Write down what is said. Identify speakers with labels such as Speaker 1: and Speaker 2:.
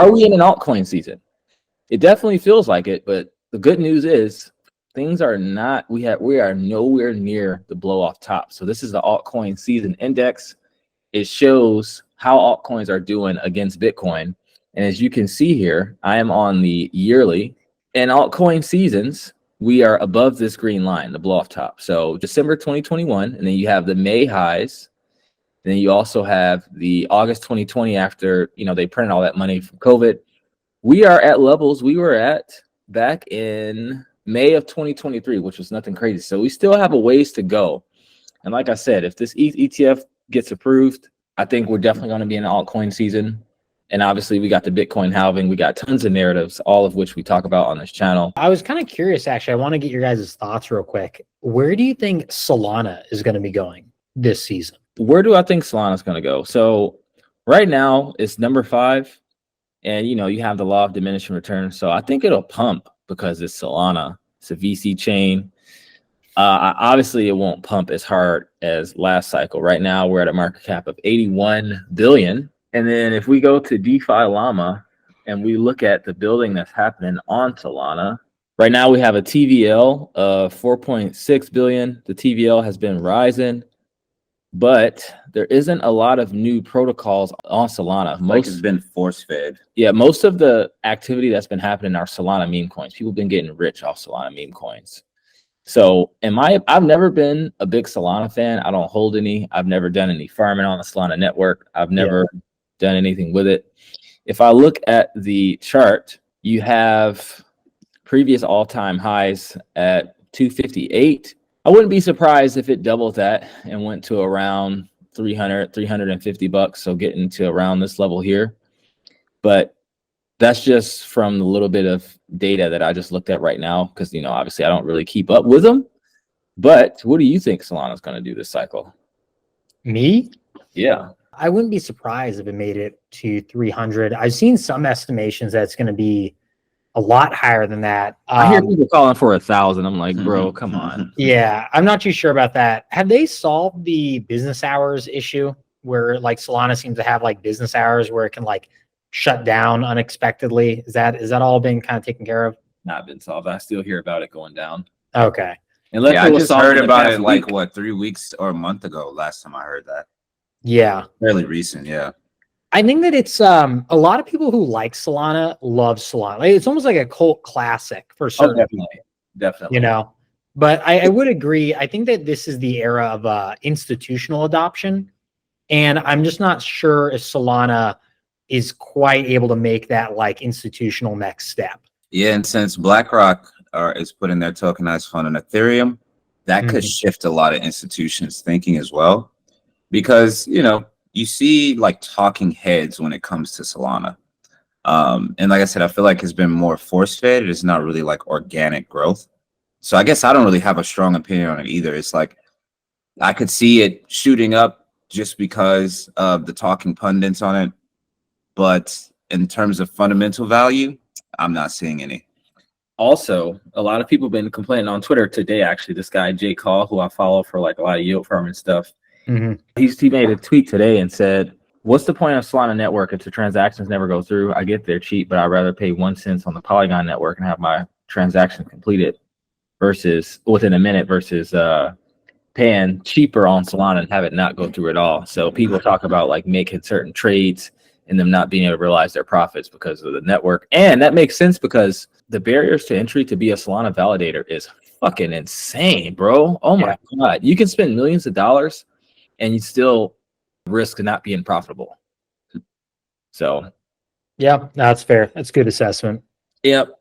Speaker 1: Are we in an altcoin season? It definitely feels like it, but the good news is things are not, we are nowhere near the blow off top. So this is the altcoin season index. It shows how altcoins are doing against Bitcoin. And as you can see here, I am on the yearly. In altcoin seasons, we are above this green line, the blow off top. So December 2021, and then you have the May highs. Then you also have the August 2020 after, they printed all that money from COVID. We are at levels we were at back in May of 2023, which was nothing crazy. So we still have a ways to go. And like I said, if this ETF gets approved, I think we're definitely going to be in an altcoin season. And obviously we got the Bitcoin halving. We got tons of narratives, all of which we talk about on this channel.
Speaker 2: I was kind of curious, actually. I want to get your guys' thoughts real quick. Where do you think Solana is going to be going this season?
Speaker 1: Where do I think Solana is going to go? So right now it's number 5. And, you have the law of diminishing returns. So I think it'll pump because it's Solana. It's a VC chain. Obviously, it won't pump as hard as last cycle. Right now, we're at a market cap of 81 billion. And then if we go to DeFi Llama and we look at the building that's happening on Solana, right now we have a TVL of 4.6 billion. The TVL has been rising, but there isn't a lot of new protocols on Solana.
Speaker 3: Most has been force fed.
Speaker 1: Yeah, most of the activity that's been happening are Solana meme coins. People have been getting rich off Solana meme coins. So I've never been a big Solana fan. I don't hold any. I've never done any farming on the Solana network. I've never done anything with it. If I look at the chart, you have previous all-time highs at 258. I wouldn't be surprised if it doubled that and went to around 350 bucks. So getting to around this level here. But that's just from the little bit of data that I just looked at right now, because, obviously I don't really keep up with them. But what do you think Solana's going to do this cycle?
Speaker 2: Me?
Speaker 1: Yeah.
Speaker 2: I wouldn't be surprised if it made it to 300. I've seen some estimations that it's going to be a lot higher than that.
Speaker 1: I hear people calling for 1,000. I'm like, bro, come on.
Speaker 2: Yeah, I'm not too sure about that. Have they solved the business hours issue where Solana seems to have business hours where it can shut down unexpectedly? Is that all been kind of taken care of?
Speaker 1: Not been solved. I still hear about it going down.
Speaker 2: Okay.
Speaker 3: I just heard about it 3 weeks or a month ago. Last time I heard that.
Speaker 2: Yeah.
Speaker 3: Fairly recent. Yeah.
Speaker 2: I think that it's a lot of people who like Solana love Solana. It's almost like a cult classic for certain people.
Speaker 1: Definitely.
Speaker 2: But I would agree. I think that this is the era of institutional adoption. And I'm just not sure if Solana is quite able to make that institutional next step.
Speaker 3: Yeah, and since BlackRock is putting their tokenized fund on Ethereum, that could shift a lot of institutions' thinking as well. Because, you see talking heads when it comes to Solana. And like I said, I feel like it's been more force-fed. It's not really organic growth. So I guess I don't really have a strong opinion on it either. It's I could see it shooting up just because of the talking pundits on it. But in terms of fundamental value, I'm not seeing any.
Speaker 1: Also, a lot of people have been complaining on Twitter today, actually. This guy, Jay Call, who I follow for a lot of yield farming stuff. He made a tweet today and said, what's the point of Solana network if the transactions never go through? I get they're cheap, but I'd rather pay 1 cent on the Polygon network and have my transaction completed versus within a minute versus paying cheaper on Solana and have it not go through at all. So people talk about making certain trades and them not being able to realize their profits because of the network. And that makes sense because the barriers to entry to be a Solana validator is fucking insane, bro. Oh my God. You can spend millions of dollars and you still risk not being profitable. So,
Speaker 2: yeah, that's fair. That's good assessment.
Speaker 1: Yep.